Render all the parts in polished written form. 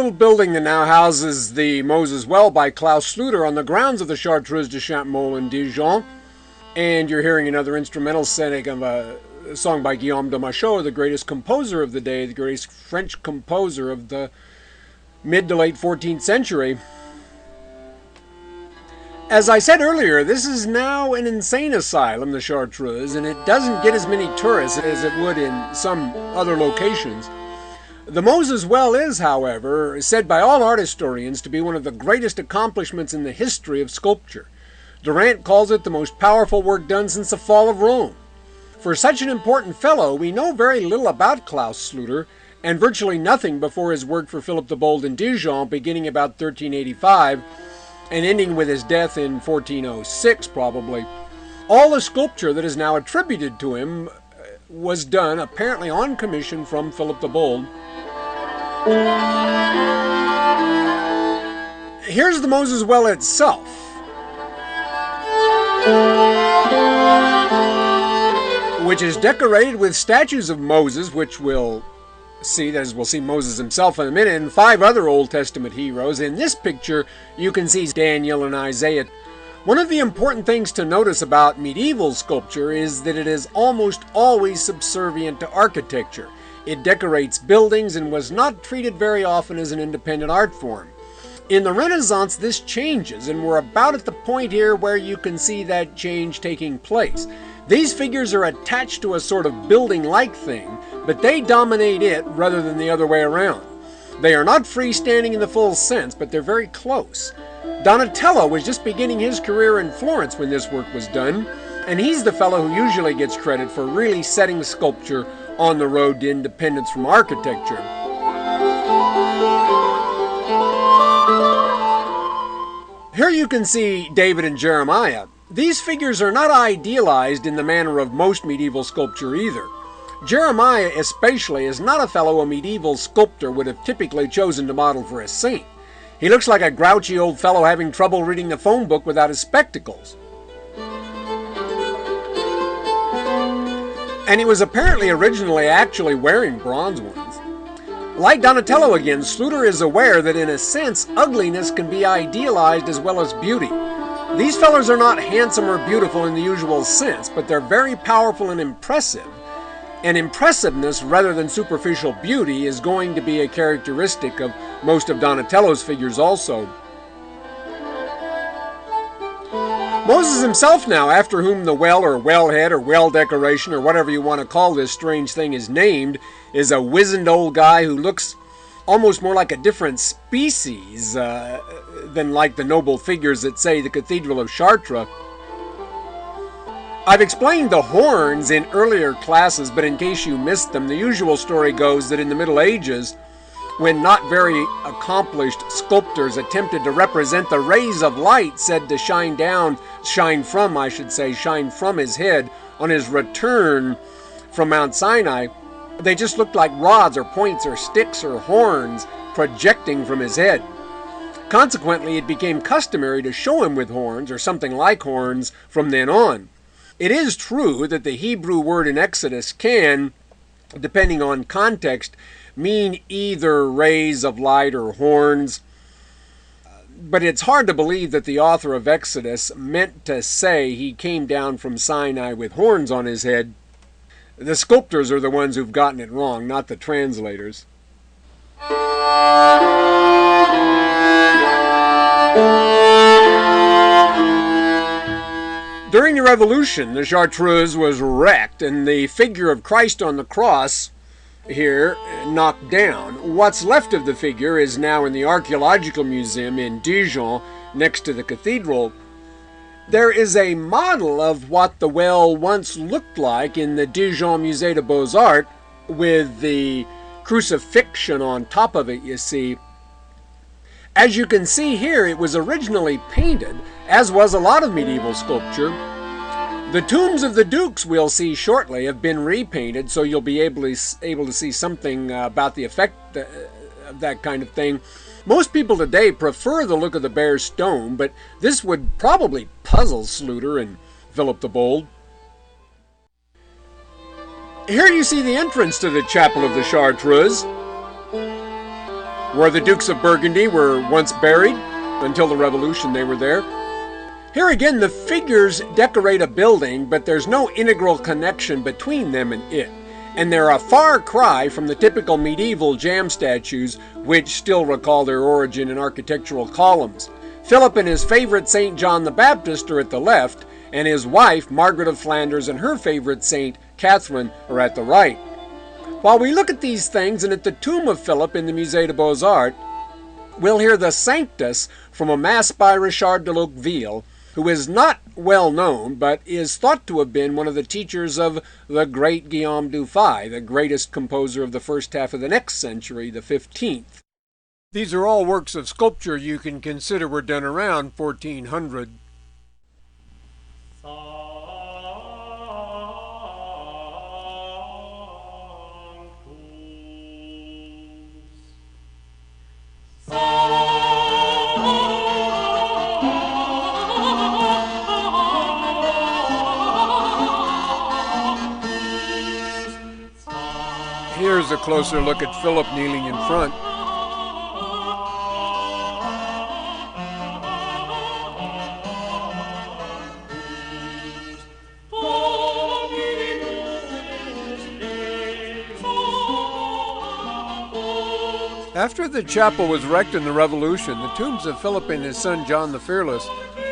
little building that now houses the Moses Well by Klaus Schluter on the grounds of the Chartreuse de Champmole in Dijon. And you're hearing another instrumental setting of a song by Guillaume de Machaut, the greatest composer of the day, the greatest French composer of the mid to late 14th century. As I said earlier, this is now an insane asylum, the Chartreuse, and it doesn't get as many tourists as it would in some other locations. The Moses Well is, however, said by all art historians to be one of the greatest accomplishments in the history of sculpture. Durant calls it the most powerful work done since the fall of Rome. For such an important fellow, we know very little about Klaus Schluter, and virtually nothing before his work for Philip the Bold in Dijon, beginning about 1385, and ending with his death in 1406, probably. All the sculpture that is now attributed to him was done, apparently on commission from Philip the Bold. Here's the Moses Well itself. Which is decorated with statues of Moses, which we'll see, that is, we'll see Moses himself in a minute, and 5 other Old Testament heroes. In this picture, you can see Daniel and Isaiah. One of the important things to notice about medieval sculpture is that it is almost always subservient to architecture. It decorates buildings and was not treated very often as an independent art form. In the Renaissance, this changes, and we're about at the point here where you can see that change taking place. These figures are attached to a sort of building-like thing, but they dominate it rather than the other way around. They are not freestanding in the full sense, but they're very close. Donatello was just beginning his career in Florence when this work was done, and he's the fellow who usually gets credit for really setting sculpture on the road to independence from architecture. Here you can see David and Jeremiah. These figures are not idealized in the manner of most medieval sculpture either. Jeremiah especially is not a fellow a medieval sculptor would have typically chosen to model for a saint. He looks like a grouchy old fellow having trouble reading the phone book without his spectacles. And he was apparently originally actually wearing bronze ones. Like Donatello again, Schluter is aware that in a sense, ugliness can be idealized as well as beauty. These fellows are not handsome or beautiful in the usual sense, but they're very powerful and impressive. And impressiveness rather than superficial beauty is going to be a characteristic of most of Donatello's figures also. Moses himself now, after whom the well or wellhead or well decoration or whatever you want to call this strange thing is named, is a wizened old guy who looks almost more like a different species than like the noble figures at, say, the Cathedral of Chartres. I've explained the horns in earlier classes, but in case you missed them, the usual story goes that in the Middle Ages, when not very accomplished sculptors attempted to represent the rays of light said to shine from his head on his return from Mount Sinai, they just looked like rods or points or sticks or horns projecting from his head. Consequently, it became customary to show him with horns or something like horns from then on. It is true that the Hebrew word in Exodus can, depending on context, mean either rays of light or horns, but it's hard to believe that the author of Exodus meant to say he came down from Sinai with horns on his head. The sculptors are the ones who've gotten it wrong, not the translators. During the Revolution, the Chartreuse was wrecked and the figure of Christ on the cross here knocked down. What's left of the figure is now in the Archaeological Museum in Dijon next to the cathedral. There is a model of what the well once looked like in the Dijon Musée des Beaux-Arts with the crucifixion on top of it, you see. As you can see here, it was originally painted, as was a lot of medieval sculpture. The tombs of the dukes we'll see shortly have been repainted, so you'll be able to see something about the effect of that kind of thing. Most people today prefer the look of the bare stone, but this would probably puzzle Schluter and Philip the Bold. Here you see the entrance to the Chapel of the Chartreuse. where the Dukes of Burgundy were once buried. Until the Revolution they were there. Here again the figures decorate a building, but there's no integral connection between them and it. And they're a far cry from the typical medieval jam statues, which still recall their origin in architectural columns. Philip and his favorite Saint John the Baptist are at the left, and his wife, Margaret of Flanders, and her favorite saint, Catherine, are at the right. While we look at these things and at the tomb of Philip in the Musée des Beaux-Arts, we'll hear the Sanctus from a Mass by Richard de Locqueville, who is not well known, but is thought to have been one of the teachers of the great Guillaume Dufay, the greatest composer of the first half of the next century, the 15th. These are all works of sculpture you can consider were done around 1400. Here's a closer look at Philip kneeling in front. After the chapel was wrecked in the Revolution, the tombs of Philip and his son John the Fearless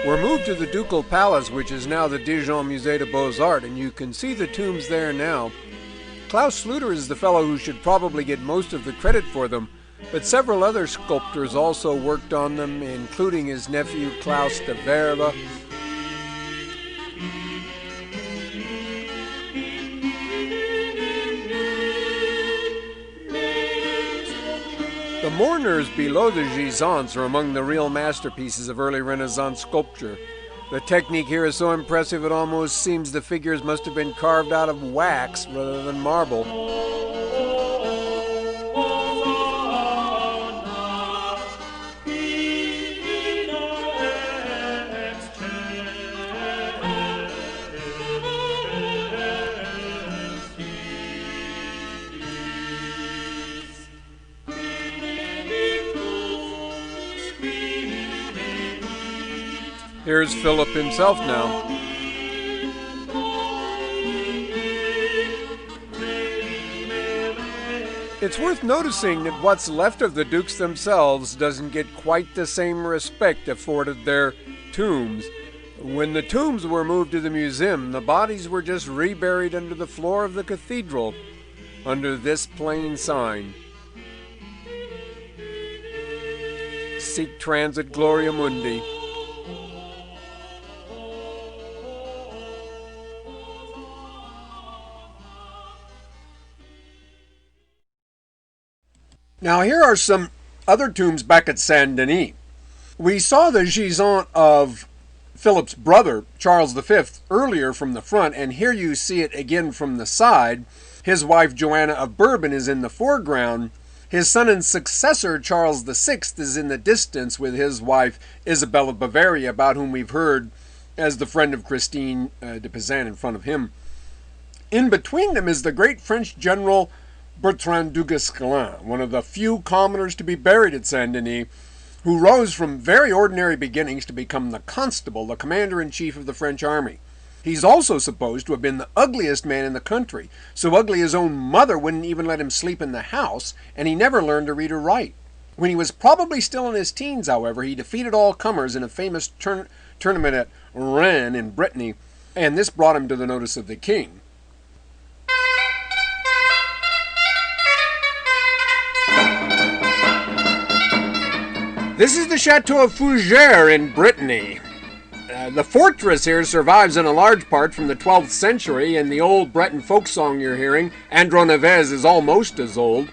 were moved to the Ducal Palace, which is now the Dijon Musée des Beaux-Arts, and you can see the tombs there now. Klaus Schluter is the fellow who should probably get most of the credit for them, but several other sculptors also worked on them, including his nephew Klaus de Verve. The mourners below the Gisants are among the real masterpieces of early Renaissance sculpture. The technique here is so impressive it almost seems the figures must have been carved out of wax rather than marble. Here's Philip himself now. It's worth noticing that what's left of the dukes themselves doesn't get quite the same respect afforded their tombs. When the tombs were moved to the museum, the bodies were just reburied under the floor of the cathedral, under this plain sign: Sic transit gloria mundi. Now here are some other tombs back at Saint Denis. We saw the gisant of Philip's brother, Charles V, earlier from the front, and here you see it again from the side. His wife, Joanna of Bourbon, is in the foreground. His son and successor, Charles VI, is in the distance with his wife, Isabel of Bavaria, about whom we've heard as the friend of Christine de Pizan in front of him. In between them is the great French general Bertrand du Guesclin, one of the few commoners to be buried at Saint Denis, who rose from very ordinary beginnings to become the constable, the commander-in-chief of the French army. He's also supposed to have been the ugliest man in the country, so ugly his own mother wouldn't even let him sleep in the house, and he never learned to read or write. When he was probably still in his teens, however, he defeated all comers in a famous tournament at Rennes in Brittany, and this brought him to the notice of the king. This is the Chateau of Fougères in Brittany. The fortress here survives in a large part from the 12th century, and the old Breton folk song you're hearing, Andro Neves, is almost as old.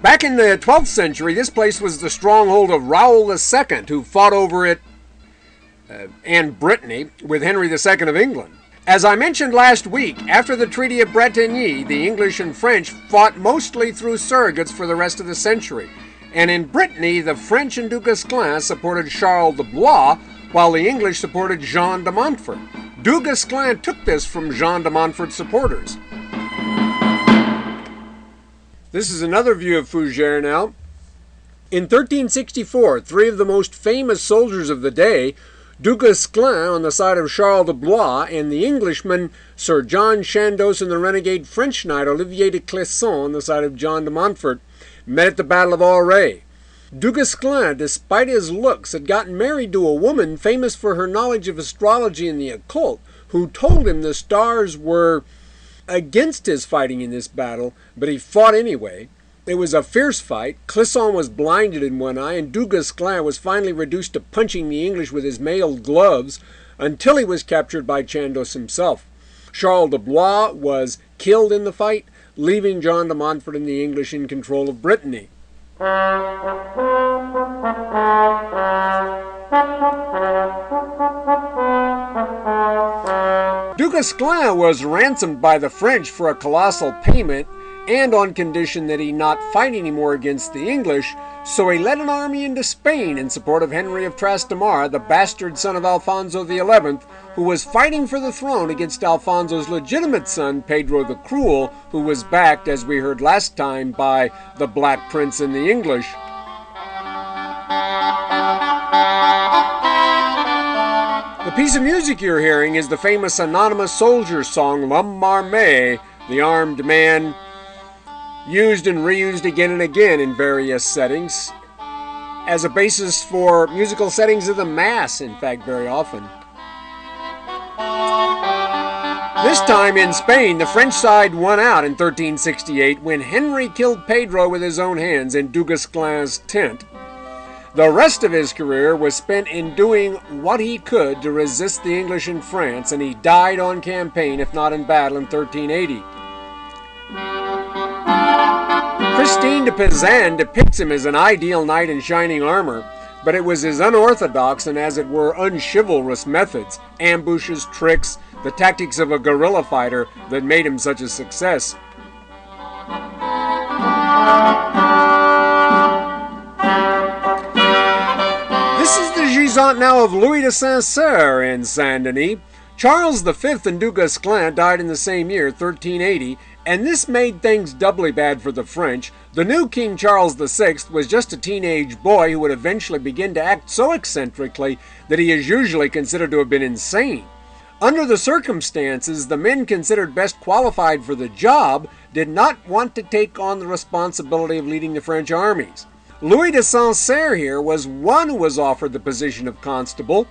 Back in the 12th century, this place was the stronghold of Raoul II, who fought over it and Brittany with Henry II of England. As I mentioned last week, after the Treaty of Bretigny, the English and French fought mostly through surrogates for the rest of the century. And in Brittany, the French and Du Guesclin supported Charles de Blois, while the English supported Jean de Montfort. Du Guesclin took this from Jean de Montfort's supporters. This is another view of Fougères now. In 1364, three of the most famous soldiers of the day, Du Guesclin on the side of Charles de Blois, and the Englishman Sir John Chandos and the renegade French knight Olivier de Clisson on the side of John de Montfort, met at the Battle of Auray. Du Guesclin, despite his looks, had gotten married to a woman famous for her knowledge of astrology and the occult, who told him the stars were against his fighting in this battle, but he fought anyway. It was a fierce fight. Clisson was blinded in one eye, and Du Guesclin was finally reduced to punching the English with his mailed gloves until he was captured by Chandos himself. Charles de Blois was killed in the fight, leaving John de Montfort and the English in control of Brittany. Du Guesclin was ransomed by the French for a colossal payment and on condition that he not fight anymore against the English, so he led an army into Spain in support of Henry of Trastamara, the bastard son of Alfonso XI, who was fighting for the throne against Alfonso's legitimate son, Pedro the Cruel, who was backed, as we heard last time, by the Black Prince and the English. The piece of music you're hearing is the famous anonymous soldier song, L'Homme Armé, the armed man, used and reused again and again in various settings, as a basis for musical settings of the Mass, in fact, very often. This time in Spain, the French side won out in 1368 when Henry killed Pedro with his own hands in Du Guesclin's tent. The rest of his career was spent in doing what he could to resist the English in France, and he died on campaign, if not in battle, in 1380. Christine de Pizan depicts him as an ideal knight in shining armor, but it was his unorthodox and, as it were, unchivalrous methods, ambushes, tricks, the tactics of a guerrilla fighter that made him such a success. This is the gisant now of Louis de Saint-Cyr in Saint-Denis. Charles V and Du Guesclin died in the same year, 1380, and this made things doubly bad for the French. The new King Charles VI was just a teenage boy who would eventually begin to act so eccentrically that he is usually considered to have been insane. Under the circumstances, the men considered best qualified for the job did not want to take on the responsibility of leading the French armies. Louis de Saint-Cyr here was one who was offered the position of constable.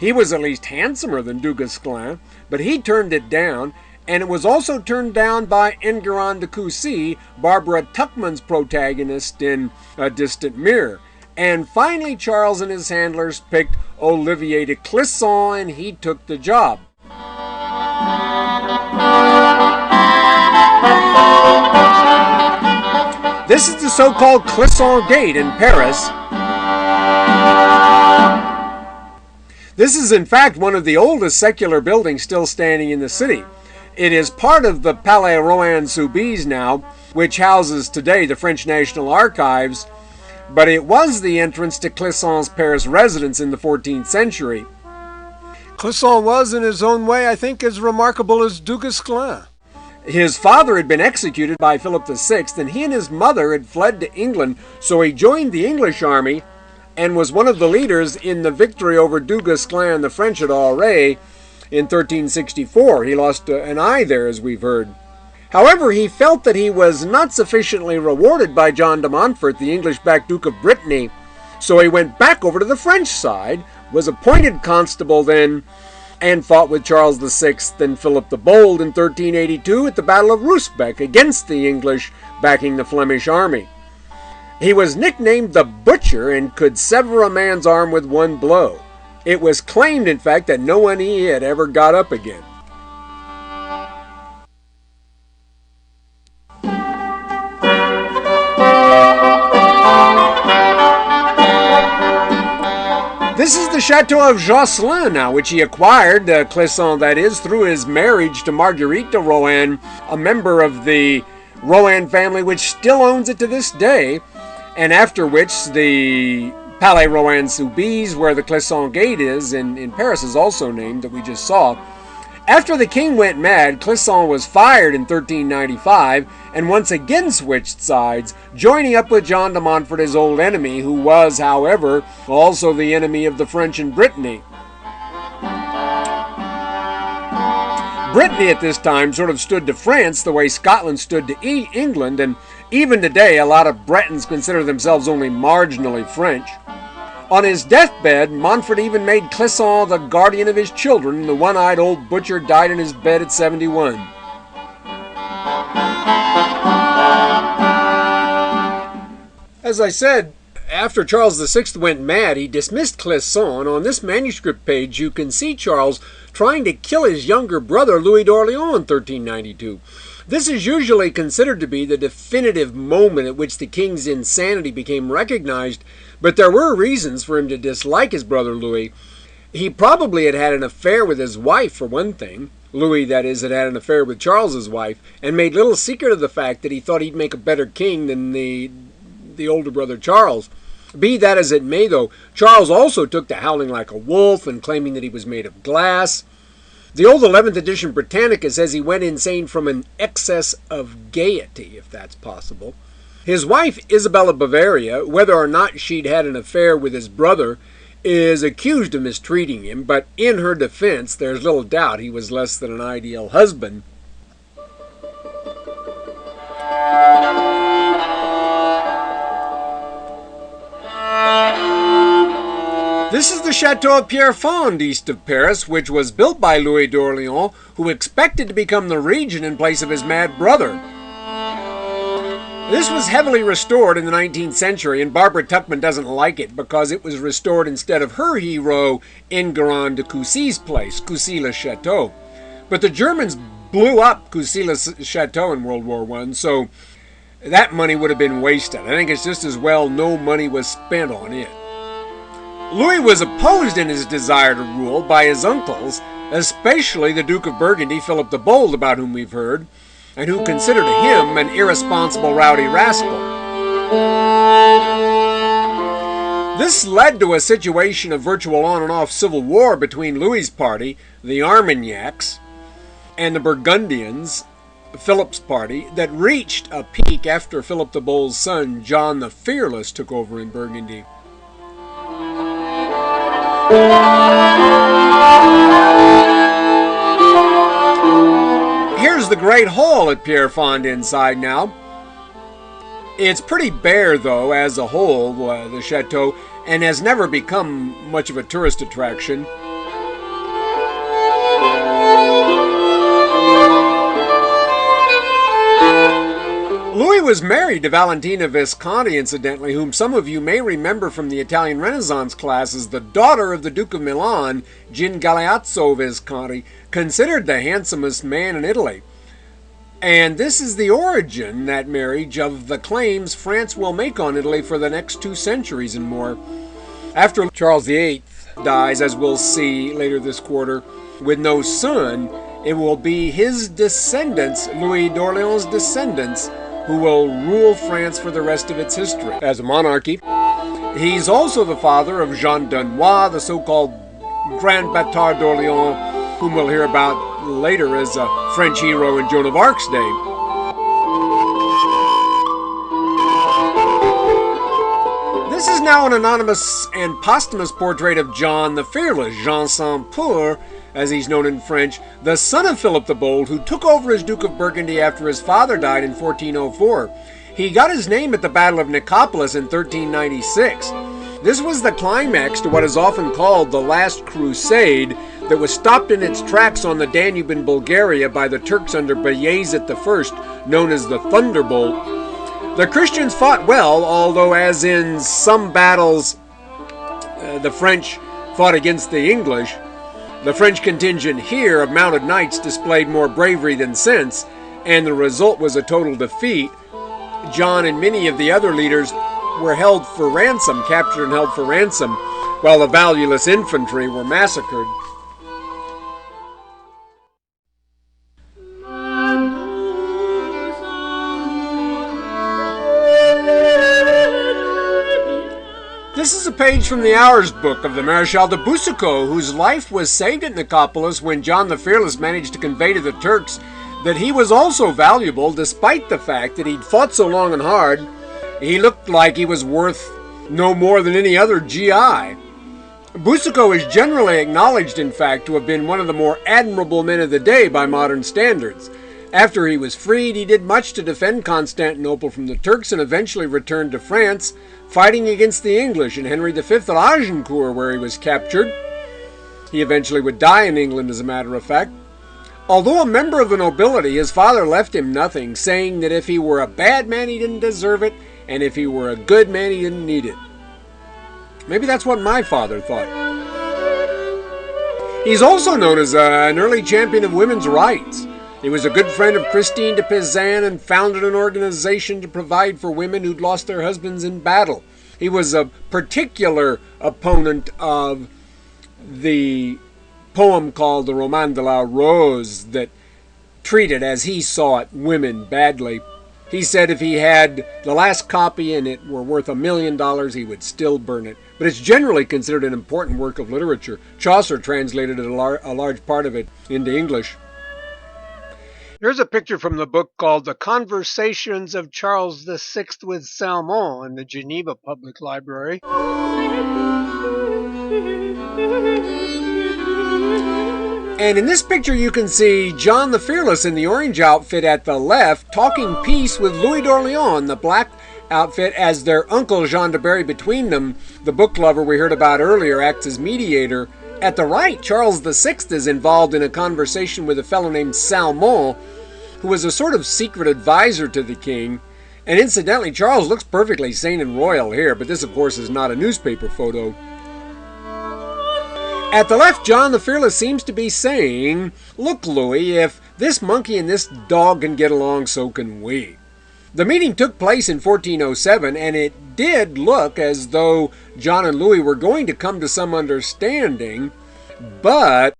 He was at least handsomer than Du Guesclin, but he turned it down, and it was also turned down by Enguerrand de Coucy, Barbara Tuchman's protagonist in A Distant Mirror. And finally, Charles and his handlers picked Olivier de Clisson, and he took the job. This is the so-called Clisson Gate in Paris. This is in fact one of the oldest secular buildings still standing in the city. It is part of the Palais Rohan-Soubise now, which houses today the French National Archives, but it was the entrance to Clisson's Paris residence in the 14th century. Clisson was, in his own way, I think, as remarkable as Du Guesclin. His father had been executed by Philip VI, and he and his mother had fled to England, so he joined the English army and was one of the leaders in the victory over Du Guesclin and the French at Auray in 1364. He lost an eye there, as we've heard. However, he felt that he was not sufficiently rewarded by John de Montfort, the English-backed Duke of Brittany, so he went back over to the French side, was appointed constable then, and fought with Charles VI and Philip the Bold in 1382 at the Battle of Rysbeck against the English backing the Flemish army. He was nicknamed the Butcher and could sever a man's arm with one blow. It was claimed, in fact, that no one he hit ever got up again. This is the Chateau of Josselin now, which he acquired, Clisson that is, through his marriage to Marguerite de Rohan, a member of the Rohan family which still owns it to this day, and after which the Palais Rohan-Soubise, where the Clisson Gate is, in Paris, is also named, that we just saw. After the king went mad, Clisson was fired in 1395 and once again switched sides, joining up with John de Montfort, his old enemy, who was, however, also the enemy of the French in Brittany. Brittany at this time sort of stood to France the way Scotland stood to England, and even today a lot of Bretons consider themselves only marginally French. On his deathbed, Montfort even made Clisson the guardian of his children. The one-eyed old butcher died in his bed at 71. As I said, after Charles VI went mad, he dismissed Clisson. On this manuscript page, you can see Charles trying to kill his younger brother, Louis d'Orléans, in 1392. This is usually considered to be the definitive moment at which the king's insanity became recognized, but there were reasons for him to dislike his brother Louis. He probably had had an affair with his wife, for one thing. Louis, that is, had had an affair with Charles's wife, and made little secret of the fact that he thought he'd make a better king than the older brother Charles. Be that as it may, though, Charles also took to howling like a wolf and claiming that he was made of glass. The old 11th edition Britannica says he went insane from an excess of gaiety, if that's possible. His wife, Isabella Bavaria, whether or not she'd had an affair with his brother, is accused of mistreating him, but in her defense, there's little doubt he was less than an ideal husband. This is the Chateau of Pierrefonds, east of Paris, which was built by Louis d'Orléans, who expected to become the regent in place of his mad brother. This was heavily restored in the 19th century, and Barbara Tuchman doesn't like it because it was restored instead of her hero, Enguerrand de Coucy's place, Coucy-le-Château. But the Germans blew up Coucy-le-Château in World War I, so that money would have been wasted. I think it's just as well no money was spent on it. Louis was opposed in his desire to rule by his uncles, especially the Duke of Burgundy, Philip the Bold, about whom we've heard, and who considered him an irresponsible rowdy rascal. This led to a situation of virtual on and off civil war between Louis's party, the Armagnacs, and the Burgundians, Philip's party, that reached a peak after Philip the Bold's son, John the Fearless, took over in Burgundy. Here's the great hall at Pierrefonds inside now. It's pretty bare, though, as a whole, the chateau, and has never become much of a tourist attraction. Louis was married to Valentina Visconti, incidentally, whom some of you may remember from the Italian Renaissance class as the daughter of the Duke of Milan, Gian Galeazzo Visconti, considered the handsomest man in Italy. And this is the origin, that marriage, of the claims France will make on Italy for the next 2 centuries and more. After Charles VIII dies, as we'll see later this quarter, with no son, it will be his descendants, Louis d'Orléans' descendants, who will rule France for the rest of its history as a monarchy. He's also the father of Jean d'Aulnoy, the so-called Grand Bâtard d'Orléans, whom we'll hear about later as a French hero in Joan of Arc's day. This is now an anonymous and posthumous portrait of John the Fearless, Jean Sans-Peur, as he's known in French, the son of Philip the Bold, who took over as Duke of Burgundy after his father died in 1404. He got his name at the Battle of Nicopolis in 1396. This was the climax to what is often called the Last Crusade, that was stopped in its tracks on the Danube in Bulgaria by the Turks under Bayezid I, known as the Thunderbolt. The Christians fought well, although as in some battles the French fought against the English, the French contingent here of mounted knights displayed more bravery than sense, and the result was a total defeat. John and many of the other leaders were held for ransom, captured and held for ransom, while the valueless infantry were massacred. This is a page from the Hours book of the Marechal de Boucicaut, whose life was saved at Nicopolis when John the Fearless managed to convey to the Turks that he was also valuable, despite the fact that he'd fought so long and hard, he looked like he was worth no more than any other GI. Boucicaut is generally acknowledged, in fact, to have been one of the more admirable men of the day by modern standards. After he was freed, he did much to defend Constantinople from the Turks and eventually returned to France, fighting against the English and Henry V at Agincourt, where he was captured. He eventually would die in England, as a matter of fact. Although a member of the nobility, his father left him nothing, saying that if he were a bad man, he didn't deserve it, and if he were a good man, he didn't need it. Maybe that's what my father thought. He's also known as an early champion of women's rights. He was a good friend of Christine de Pizan and founded an organization to provide for women who'd lost their husbands in battle. He was a particular opponent of the poem called the Roman de la Rose that treated, as he saw it, women badly. He said if he had the last copy and it were worth $1 million, he would still burn it. But it's generally considered an important work of literature. Chaucer translated a large part of it into English. Here's a picture from the book called The Conversations of Charles VI with Salmon in the Geneva Public Library. And in this picture you can see John the Fearless in the orange outfit at the left talking peace with Louis d'Orléans, the black outfit, as their uncle Jean de Berry between them. The book lover we heard about earlier acts as mediator. At the right, Charles VI is involved in a conversation with a fellow named Salmon, who was a sort of secret advisor to the king. And incidentally, Charles looks perfectly sane and royal here, but this of course is not a newspaper photo. At the left, John the Fearless seems to be saying, "Look, Louis, if this monkey and this dog can get along, so can we." The meeting took place in 1407, and it did look as though John and Louis were going to come to some understanding, but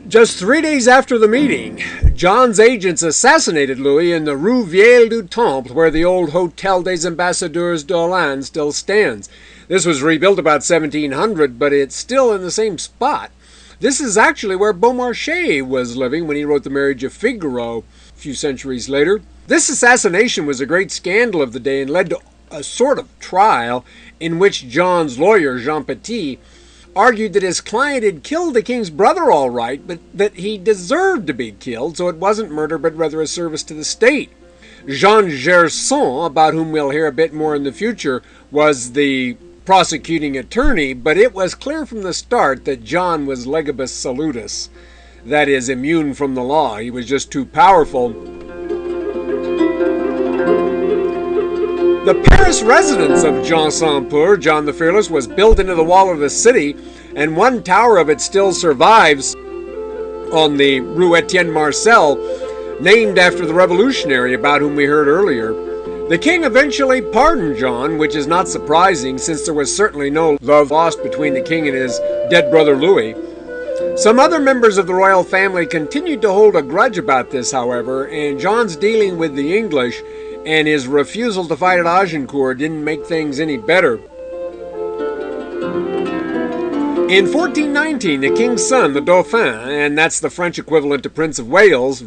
just 3 days after the meeting, John's agents assassinated Louis in the Rue Vieille du Temple, where the old Hôtel des Ambassadeurs d'Orléans still stands. This was rebuilt about 1700, but it's still in the same spot. This is actually where Beaumarchais was living when he wrote The Marriage of Figaro a few centuries later. This assassination was a great scandal of the day and led to a sort of trial in which John's lawyer, Jean Petit, argued that his client had killed the king's brother all right, but that he deserved to be killed, so it wasn't murder but rather a service to the state. Jean Gerson, about whom we'll hear a bit more in the future, was the prosecuting attorney, but it was clear from the start that John was legibus salutis, that is, immune from the law. He was just too powerful. The Paris residence of Jean Saint-Peur, John the Fearless, was built into the wall of the city, and one tower of it still survives on the Rue Etienne Marcel, named after the revolutionary about whom we heard earlier. The king eventually pardoned John, which is not surprising since there was certainly no love lost between the king and his dead brother Louis. Some other members of the royal family continued to hold a grudge about this, however, and John's dealing with the English and his refusal to fight at Agincourt didn't make things any better. In 1419, the king's son, the Dauphin, and that's the French equivalent to Prince of Wales,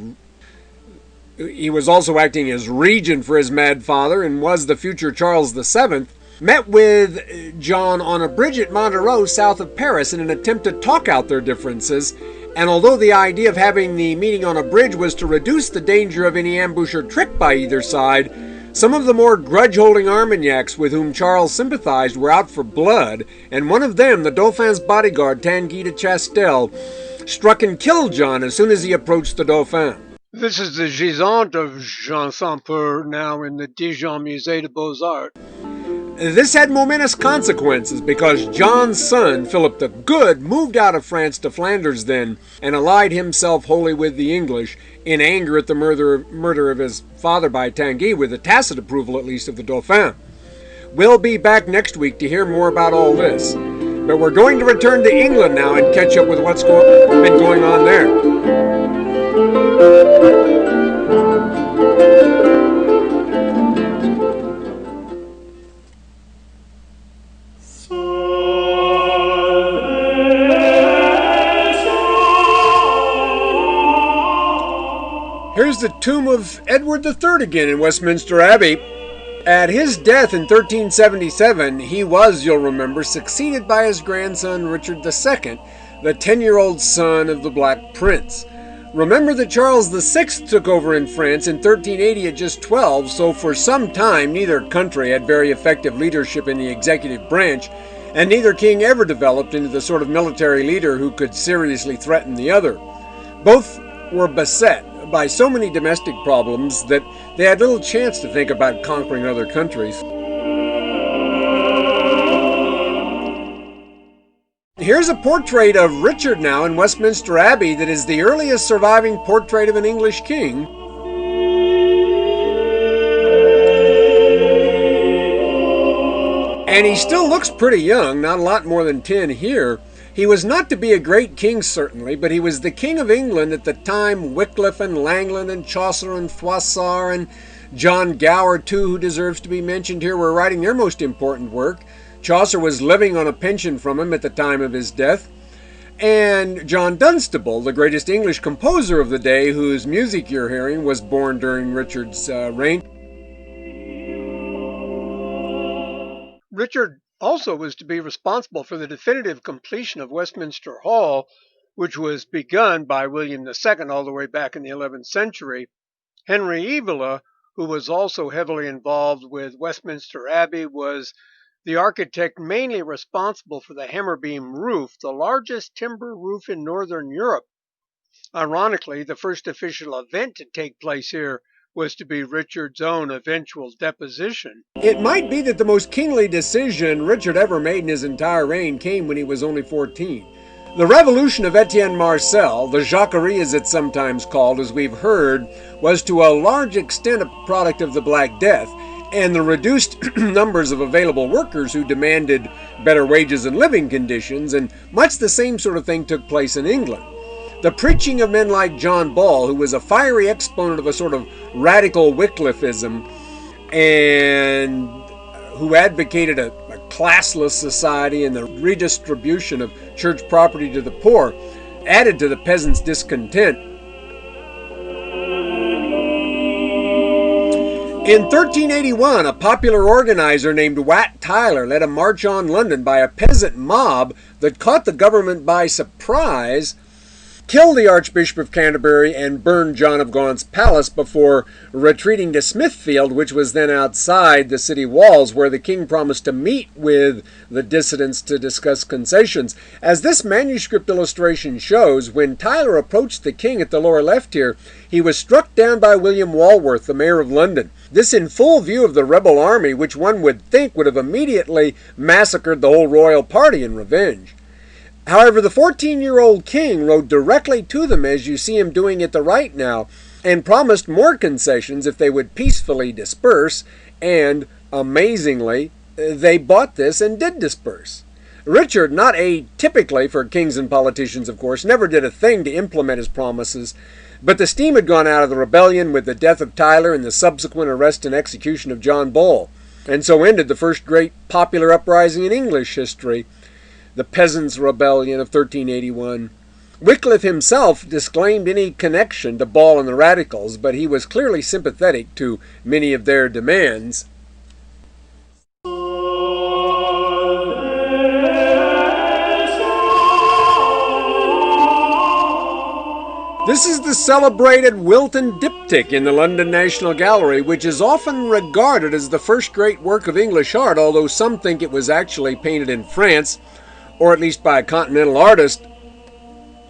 he was also acting as regent for his mad father and was the future Charles VII, met with John on a bridge at Montereau south of Paris in an attempt to talk out their differences. And although the idea of having the meeting on a bridge was to reduce the danger of any ambush or trick by either side, some of the more grudge-holding Armagnacs with whom Charles sympathized were out for blood, and one of them, the Dauphin's bodyguard, Tanguy de Chastel, struck and killed John as soon as he approached the Dauphin. This is the gisant of Jean Saint-Peur, now in the Dijon Musée des Beaux-Arts. This had momentous consequences because John's son, Philip the Good, moved out of France to Flanders then and allied himself wholly with the English in anger at the murder of his father by Tanguy, with the tacit approval at least of the Dauphin. We'll be back next week to hear more about all this, but we're going to return to England now and catch up with what's been going on there. Here's the tomb of Edward III again in Westminster Abbey. At his death in 1377, he was, you'll remember, succeeded by his grandson Richard II, the 10-year-old son of the Black Prince. Remember that Charles VI took over in France in 1380 at just 12, so for some time neither country had very effective leadership in the executive branch, and neither king ever developed into the sort of military leader who could seriously threaten the other. Both were beset by so many domestic problems that they had little chance to think about conquering other countries. Here's a portrait of Richard now in Westminster Abbey that is the earliest surviving portrait of an English king. And he still looks pretty young, not a lot more than 10 here. He was not to be a great king, certainly, but he was the king of England at the time Wycliffe and Langland and Chaucer and Froissart and John Gower, too, who deserves to be mentioned here, were writing their most important work. Chaucer was living on a pension from him at the time of his death. And John Dunstable, the greatest English composer of the day, whose music you're hearing, was born during Richard's reign. Richard also was to be responsible for the definitive completion of Westminster Hall, which was begun by William II all the way back in the 11th century. Henry Evola, who was also heavily involved with Westminster Abbey, was the architect mainly responsible for the hammerbeam roof, the largest timber roof in Northern Europe. Ironically, the first official event to take place here was to be Richard's own eventual deposition. It might be that the most kingly decision Richard ever made in his entire reign came when he was only 14. The revolution of Etienne Marcel, the Jacquerie as it's sometimes called, as we've heard, was to a large extent a product of the Black Death and the reduced numbers of available workers who demanded better wages and living conditions, and much the same sort of thing took place in England. The preaching of men like John Ball, who was a fiery exponent of a sort of radical Wycliffeism and who advocated a classless society and the redistribution of church property to the poor, added to the peasants' discontent. In 1381, a popular organizer named Wat Tyler led a march on London by a peasant mob that caught the government by surprise, killed the Archbishop of Canterbury, and burned John of Gaunt's palace before retreating to Smithfield, which was then outside the city walls, where the king promised to meet with the dissidents to discuss concessions. As this manuscript illustration shows, when Tyler approached the king at the lower left here, he was struck down by William Walworth, the mayor of London. This in full view of the rebel army, which one would think would have immediately massacred the whole royal party in revenge. However, the 14-year-old king rode directly to them, as you see him doing at the right now, and promised more concessions if they would peacefully disperse, and, amazingly, they bought this and did disperse. Richard, not atypically for kings and politicians, of course, never did a thing to implement his promises, but the steam had gone out of the rebellion with the death of Tyler and the subsequent arrest and execution of John Ball, and so ended the first great popular uprising in English history, the Peasants' Rebellion of 1381. Wycliffe himself disclaimed any connection to Ball and the Radicals, but he was clearly sympathetic to many of their demands. This is the celebrated Wilton diptych in the London National Gallery, which is often regarded as the first great work of English art, although some think it was actually painted in France, or at least by a continental artist.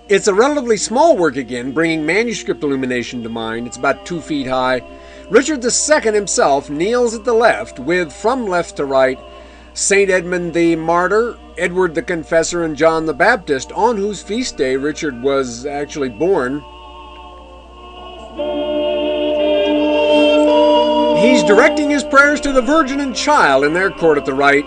It's a relatively small work again, bringing manuscript illumination to mind. It's about 2 feet high. Richard II himself kneels at the left, with, from left to right, St. Edmund the Martyr, Edward the Confessor, and John the Baptist, on whose feast day Richard was actually born. He's directing his prayers to the Virgin and Child in their court at the right.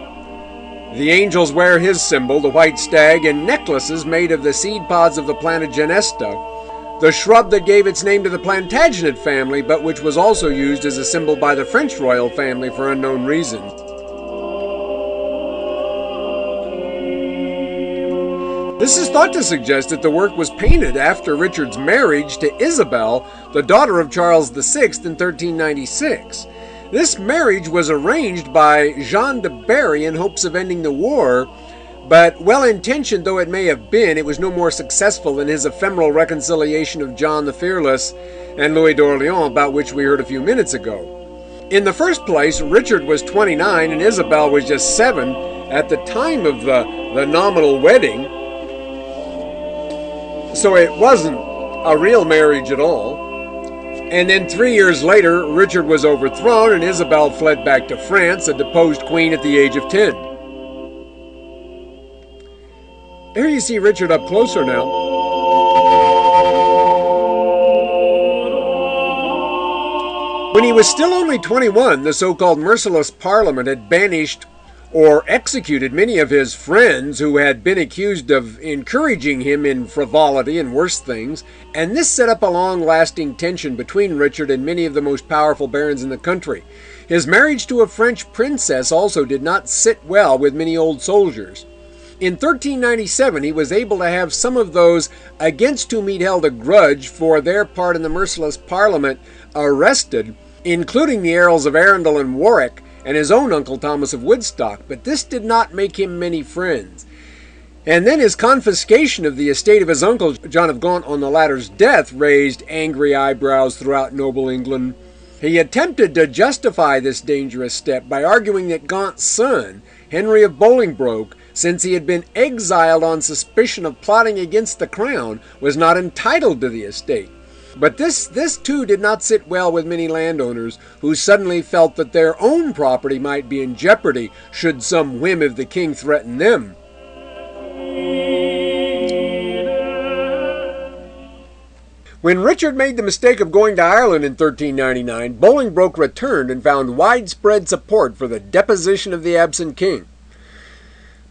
The angels wear his symbol, the white stag, and necklaces made of the seed pods of the plant Genesta, the shrub that gave its name to the Plantagenet family, but which was also used as a symbol by the French royal family for unknown reasons. This is thought to suggest that the work was painted after Richard's marriage to Isabel, the daughter of Charles VI, in 1396. This marriage was arranged by Jean de Berry in hopes of ending the war, but well-intentioned though it may have been, it was no more successful than his ephemeral reconciliation of John the Fearless and Louis d'Orléans, about which we heard a few minutes ago. In the first place, Richard was 29 and Isabel was just 7 at the time of the nominal wedding, so it wasn't a real marriage at all. And then 3 years later, Richard was overthrown and Isabel fled back to France, a deposed queen at the age of 10. Here you see Richard up closer now. When he was still only 21, the so-called merciless Parliament had banished or executed many of his friends who had been accused of encouraging him in frivolity and worse things, and this set up a long-lasting tension between Richard and many of the most powerful barons in the country. His marriage to a French princess also did not sit well with many old soldiers. In 1397, he was able to have some of those against whom he'd held a grudge for their part in the merciless Parliament arrested, including the Earls of Arundel and Warwick, and his own uncle Thomas of Woodstock, but this did not make him many friends. And then his confiscation of the estate of his uncle John of Gaunt on the latter's death raised angry eyebrows throughout noble England. He attempted to justify this dangerous step by arguing that Gaunt's son, Henry of Bolingbroke, since he had been exiled on suspicion of plotting against the crown, was not entitled to the estate. But this too did not sit well with many landowners who suddenly felt that their own property might be in jeopardy should some whim of the king threaten them. When Richard made the mistake of going to Ireland in 1399, Bolingbroke returned and found widespread support for the deposition of the absent king.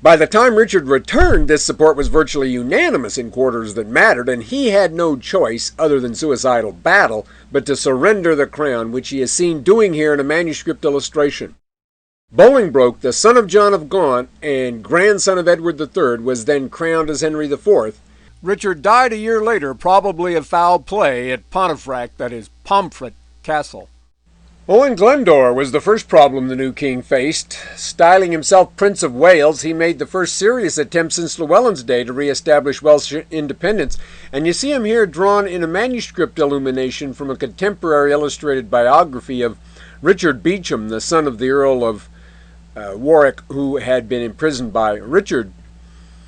By the time Richard returned, this support was virtually unanimous in quarters that mattered, and he had no choice, other than suicidal battle, but to surrender the crown, which he is seen doing here in a manuscript illustration. Bolingbroke, the son of John of Gaunt and grandson of Edward III, was then crowned as Henry IV. Richard died a year later, probably of foul play, at Pontefract, that is, Pomfret Castle. Owen Glendower was the first problem the new king faced. Styling himself Prince of Wales, he made the first serious attempt since Llewellyn's day to re-establish Welsh independence, and you see him here drawn in a manuscript illumination from a contemporary illustrated biography of Richard Beauchamp, the son of the Earl of Warwick, who had been imprisoned by Richard.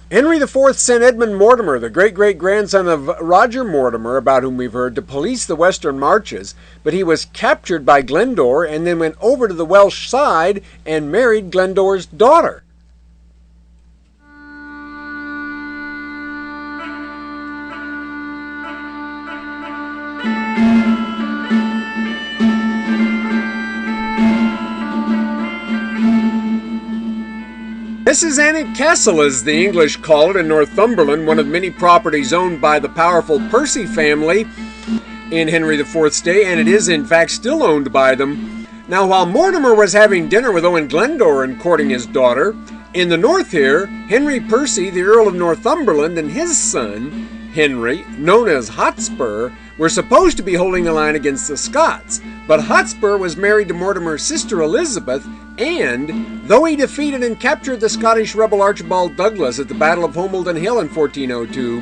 Henry IV sent Edmund Mortimer, the great-great-grandson of Roger Mortimer, about whom we've heard, to police the western marches, but he was captured by Glendower and then went over to the Welsh side and married Glendower's daughter. This is Alnwick Castle, as the English call it, in Northumberland, one of many properties owned by the powerful Percy family in Henry IV's day, and it is in fact still owned by them. Now, while Mortimer was having dinner with Owen Glendower and courting his daughter, in the north here, Henry Percy, the Earl of Northumberland, and his son, Henry, known as Hotspur, were supposed to be holding the line against the Scots, but Hotspur was married to Mortimer's sister Elizabeth, and though he defeated and captured the Scottish rebel Archibald Douglas at the Battle of Homildon Hill in 1402,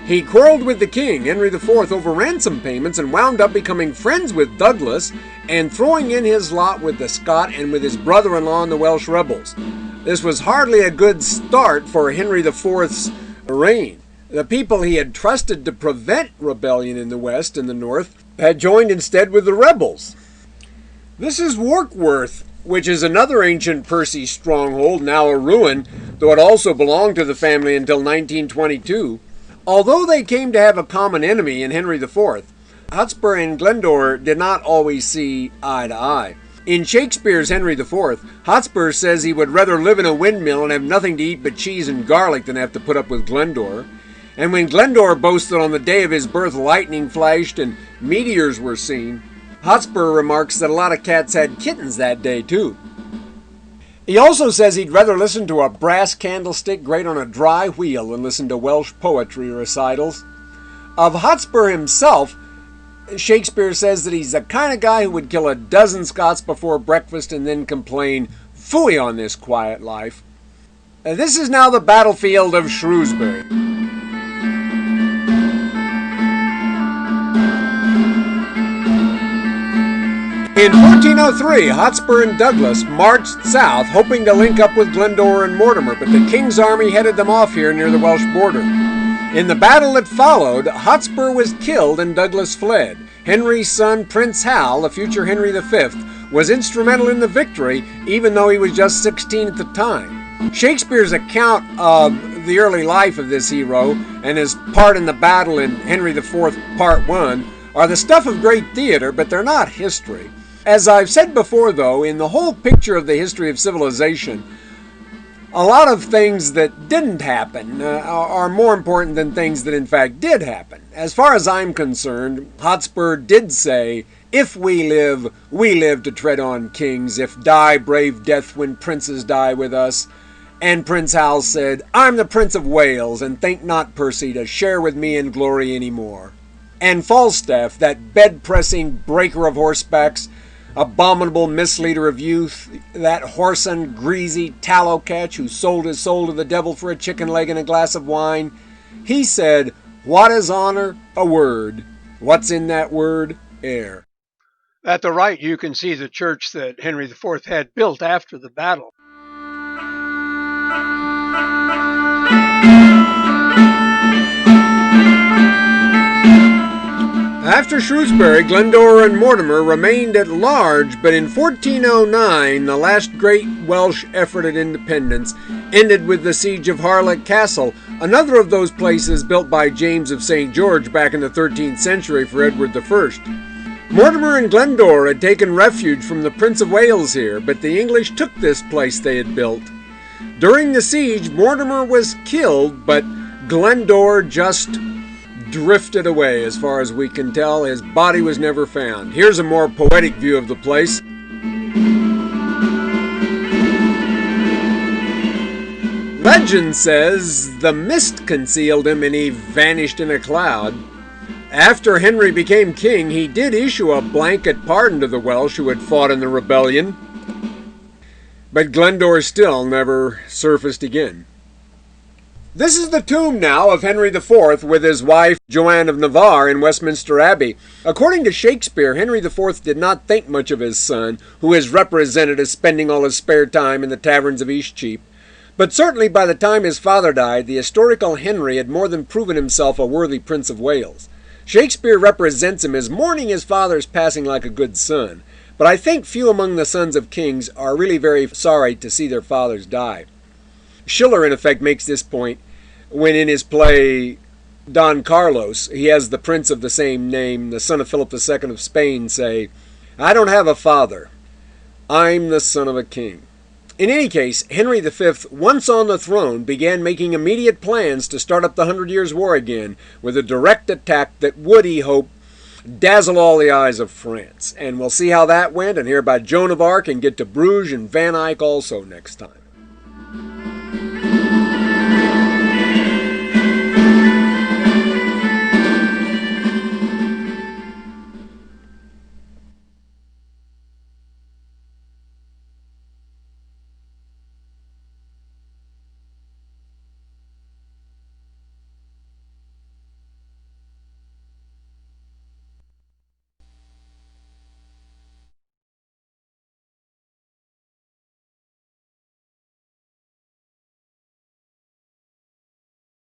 he quarreled with the king, Henry IV, over ransom payments and wound up becoming friends with Douglas and throwing in his lot with the Scot and with his brother-in-law and the Welsh rebels. This was hardly a good start for Henry IV's reign. The people he had trusted to prevent rebellion in the west and the north had joined instead with the rebels. This is Warkworth, which is another ancient Percy stronghold, now a ruin, though it also belonged to the family until 1922. Although they came to have a common enemy in Henry IV, Hotspur and Glendower did not always see eye to eye. In Shakespeare's Henry IV, Hotspur says he would rather live in a windmill and have nothing to eat but cheese and garlic than have to put up with Glendower. And when Glendower boasted on the day of his birth lightning flashed and meteors were seen, Hotspur remarks that a lot of cats had kittens that day too. He also says he'd rather listen to a brass candlestick grate on a dry wheel than listen to Welsh poetry recitals. Of Hotspur himself, Shakespeare says that he's the kind of guy who would kill a dozen Scots before breakfast and then complain, "Phooey on this quiet life." This is now the battlefield of Shrewsbury. In 1403, Hotspur and Douglas marched south, hoping to link up with Glendower and Mortimer, but the king's army headed them off here near the Welsh border. In the battle that followed, Hotspur was killed and Douglas fled. Henry's son, Prince Hal, the future Henry V, was instrumental in the victory, even though he was just 16 at the time. Shakespeare's account of the early life of this hero and his part in the battle in Henry IV Part 1 are the stuff of great theater, but they're not history. As I've said before, though, in the whole picture of the history of civilization, a lot of things that didn't happen are more important than things that in fact did happen. As far as I'm concerned, Hotspur did say, "If we live to tread on kings. If die, brave death when princes die with us." And Prince Hal said, "I'm the Prince of Wales, and think not, Percy, to share with me in glory any more." And Falstaff, that bed-pressing breaker of horsebacks, abominable misleader of youth, that whoreson, greasy tallow catch who sold his soul to the devil for a chicken leg and a glass of wine, he said, "What is honor? A word. What's in that word? Air." At the right, you can see the church that Henry IV had built after the battle. After Shrewsbury, Glendower and Mortimer remained at large, but in 1409, the last great Welsh effort at independence, ended with the siege of Harlech Castle, another of those places built by James of St. George back in the 13th century for Edward I. Mortimer and Glendower had taken refuge from the Prince of Wales here, but the English took this place they had built. During the siege, Mortimer was killed, but Glendower just drifted away. As far as we can tell, his body was never found. Here's a more poetic view of the place. Legend says the mist concealed him and he vanished in a cloud. After Henry became king, he did issue a blanket pardon to the Welsh who had fought in the rebellion, but Glendower still never surfaced again. This is the tomb now of Henry IV with his wife Joanne of Navarre in Westminster Abbey. According to Shakespeare, Henry IV did not think much of his son, who is represented as spending all his spare time in the taverns of Eastcheap. But certainly by the time his father died, the historical Henry had more than proven himself a worthy Prince of Wales. Shakespeare represents him as mourning his father's passing like a good son, but I think few among the sons of kings are really very sorry to see their fathers die. Schiller, in effect, makes this point when in his play Don Carlos, he has the prince of the same name, the son of Philip II of Spain, say, "I don't have a father. I'm the son of a king." In any case, Henry V, once on the throne, began making immediate plans to start up the 100 Years' War again with a direct attack that would, he hoped, dazzle all the eyes of France. And we'll see how that went and hear about Joan of Arc and get to Bruges and Van Eyck also next time.